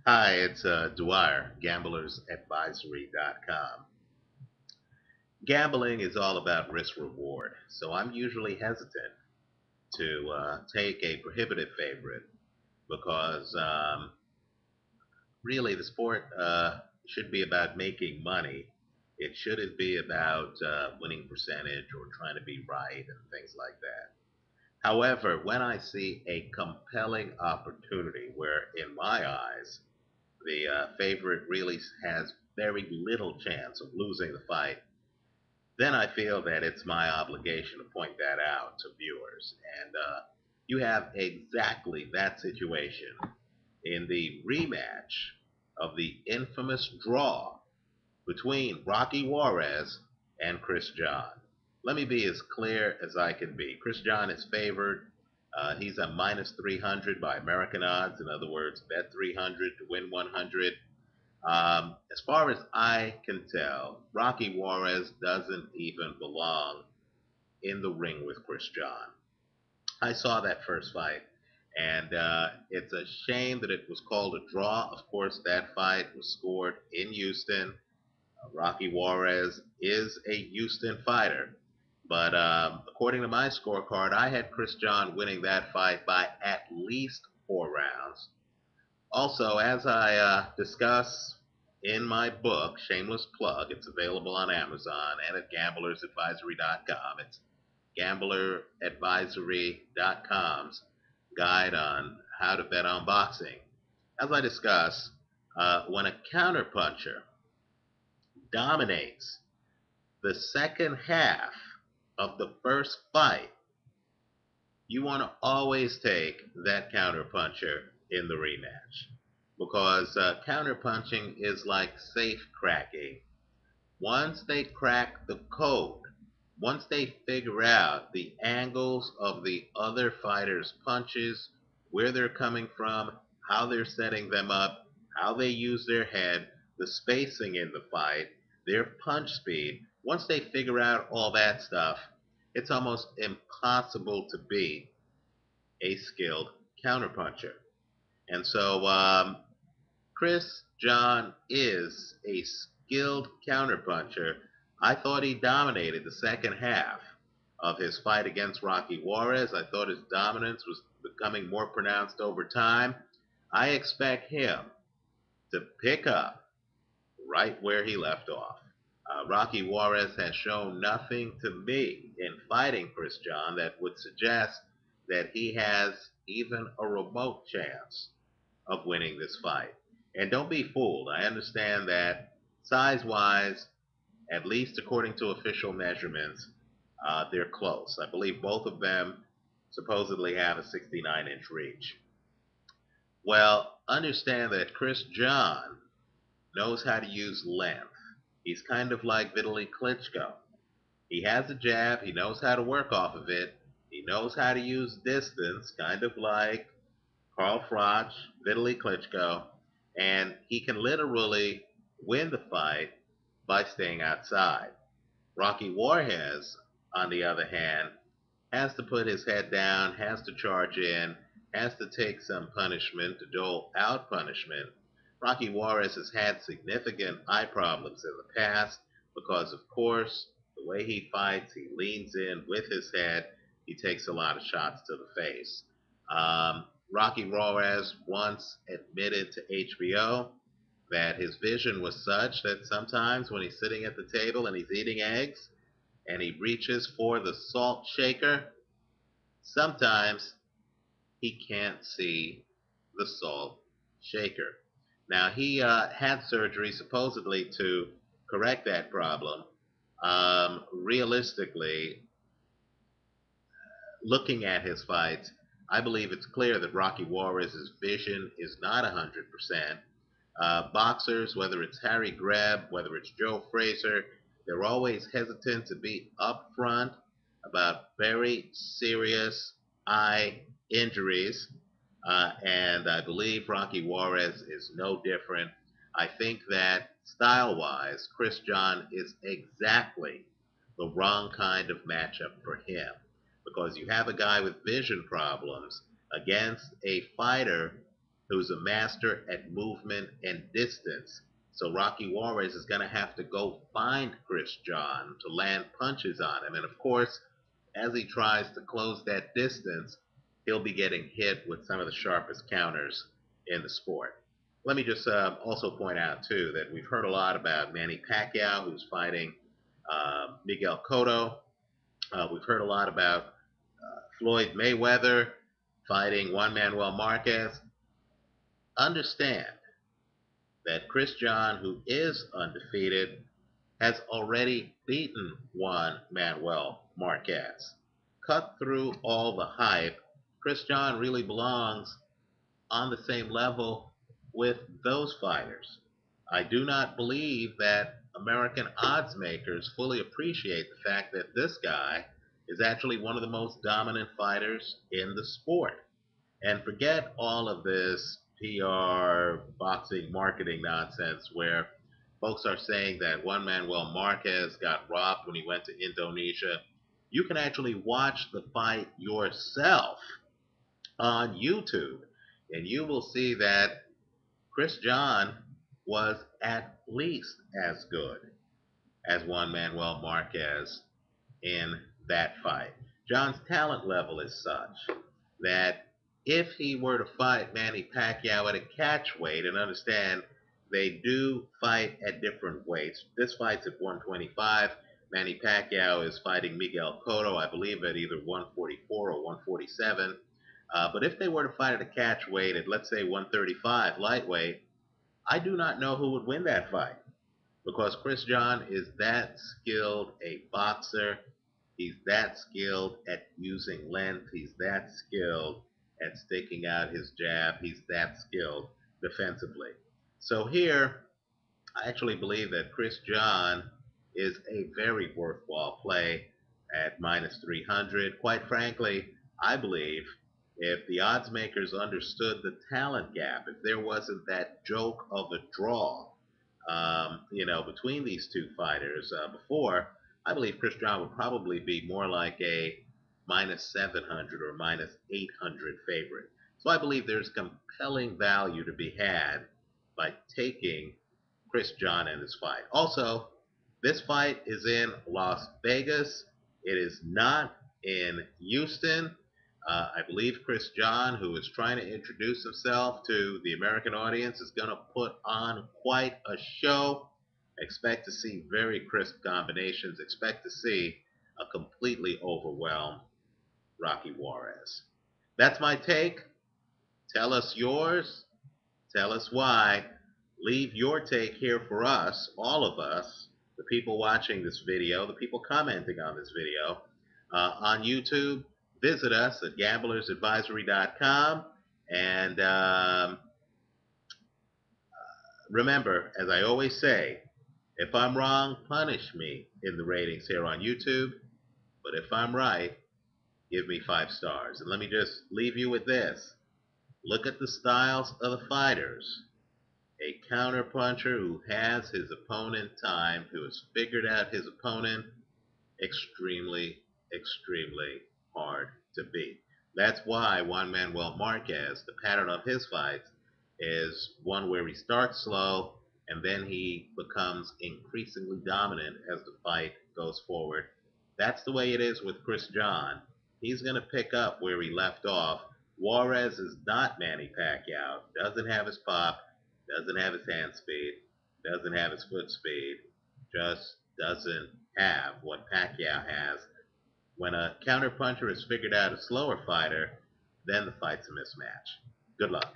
Hi, it's Dwyer, gamblersadvisory.com. Gambling is all about risk reward, so I'm usually hesitant to take a prohibitive favorite because really the sport should be about making money. It shouldn't be about winning percentage or trying to be right and things like that. However, when I see a compelling opportunity where, in my eyes, the favorite really has very little chance of losing the fight, then I feel that it's my obligation to point that out to viewers. And you have exactly that situation in the rematch of the infamous draw between Rocky Juarez and Chris John. Let me be as clear as I can be. Chris John is favored. He's a minus 300 by American odds. In other words, bet 300 to win 100. As far as I can tell, Rocky Juarez doesn't even belong in the ring with Chris John. I saw that first fight, and it's a shame that it was called a draw. Of course, that fight was scored in Houston. Rocky Juarez is a Houston fighter, but according to my scorecard, I had Chris John winning that fight by at least 4 rounds. Also, as I discuss in my book, shameless plug, it's available on Amazon and at gamblersadvisory.com. It's gambleradvisory.com's guide on how to bet on boxing. As I discuss, when a counterpuncher dominates the second half of the first fight, you want to always take that counterpuncher in the rematch because counterpunching is like safe cracking. Once they crack the code, once they figure out the angles of the other fighter's punches, where they're coming from, how they're setting them up, how they use their head, the spacing in the fight, their punch speed, once they figure out all that stuff, it's almost impossible to beat a skilled counterpuncher. And so Chris John is a skilled counterpuncher. I thought he dominated the second half of his fight against Rocky Juarez. I thought his dominance was becoming more pronounced over time. I expect him to pick up right where he left off. Rocky Juarez has shown nothing to me in fighting Chris John that would suggest that he has even a remote chance of winning this fight. And don't be fooled. I understand that size wise, at least according to official measurements, they're close. I believe both of them supposedly have a 69-inch reach. Well, understand that Chris John knows how to use length. He's kind of like Vitaly Klitschko. He has a jab, he knows how to work off of it, he knows how to use distance, kind of like Carl Froch, Vitaly Klitschko, and he can literally win the fight by staying outside. Rocky Juarez, on the other hand, has to put his head down, has to charge in, has to take some punishment, to dole out punishment. Rocky Juarez has had significant eye problems in the past because, of course, the way he fights, he leans in with his head, he takes a lot of shots to the face. Rocky Juarez once admitted to HBO that his vision was such that sometimes when he's sitting at the table and he's eating eggs and he reaches for the salt shaker, sometimes he can't see the salt shaker. Now, he had surgery supposedly to correct that problem. Realistically, looking at his fights, I believe it's clear that Rocky Juarez's vision is not 100%. Boxers, whether it's Harry Greb, whether it's Joe Frazier, they're always hesitant to be upfront about very serious eye injuries. And I believe Rocky Juarez is no different. I think that style wise, Chris John is exactly the wrong kind of matchup for him because you have a guy with vision problems against a fighter who's a master at movement and distance. So Rocky Juarez is going to have to go find Chris John to land punches on him. And of course, as he tries to close that distance, he'll be getting hit with some of the sharpest counters in the sport. Let me just also point out, too, that we've heard a lot about Manny Pacquiao, who's fighting Miguel Cotto. We've heard a lot about Floyd Mayweather fighting Juan Manuel Marquez. Understand that Chris John, who is undefeated, has already beaten Juan Manuel Marquez. Cut through all the hype, Chris John really belongs on the same level with those fighters. I do not believe that American odds makers fully appreciate the fact that this guy is actually one of the most dominant fighters in the sport. And forget all of this PR, boxing, marketing nonsense where folks are saying that Juan Manuel Marquez got robbed when he went to Indonesia. You can actually watch the fight yourself on YouTube, and you will see that Chris John was at least as good as Juan Manuel Marquez in that fight. John's talent level is such that if he were to fight Manny Pacquiao at a catch weight, and understand they do fight at different weights. This fight's at 125. Manny Pacquiao is fighting Miguel Cotto, I believe, at either 144 or 147. But if they were to fight at a catch weight at, let's say, 135 lightweight, I do not know who would win that fight because Chris John is that skilled a boxer. He's that skilled at using length. He's that skilled at sticking out his jab. He's that skilled defensively. So here, I actually believe that Chris John is a very worthwhile play at minus 300. Quite frankly, I believe if the odds makers understood the talent gap, if there wasn't that joke of a draw, between these two fighters before, I believe Chris John would probably be more like a minus 700 or minus 800 favorite. So I believe there's compelling value to be had by taking Chris John in this fight. Also, this fight is in Las Vegas. It is not in Houston. I believe Chris John, who is trying to introduce himself to the American audience, is going to put on quite a show. Expect to see very crisp combinations. Expect to see a completely overwhelmed Rocky Juarez. That's my take. Tell us yours. Tell us why. Leave your take here for us, all of us, the people watching this video, the people commenting on this video on YouTube. Visit us at gamblersadvisory.com. And remember, as I always say, if I'm wrong, punish me in the ratings here on YouTube. But if I'm right, give me 5 stars. And let me just leave you with this. Look at the styles of the fighters. A counterpuncher who has his opponent timed, who has figured out his opponent, extremely, extremely hard to beat. That's why Juan Manuel Marquez, the pattern of his fights, is one where he starts slow and then he becomes increasingly dominant as the fight goes forward. That's the way it is with Chris John. He's going to pick up where he left off. Juarez is not Manny Pacquiao. Doesn't have his pop, doesn't have his hand speed, doesn't have his foot speed, just doesn't have what Pacquiao has. When a counterpuncher has figured out a slower fighter, then the fight's a mismatch. Good luck.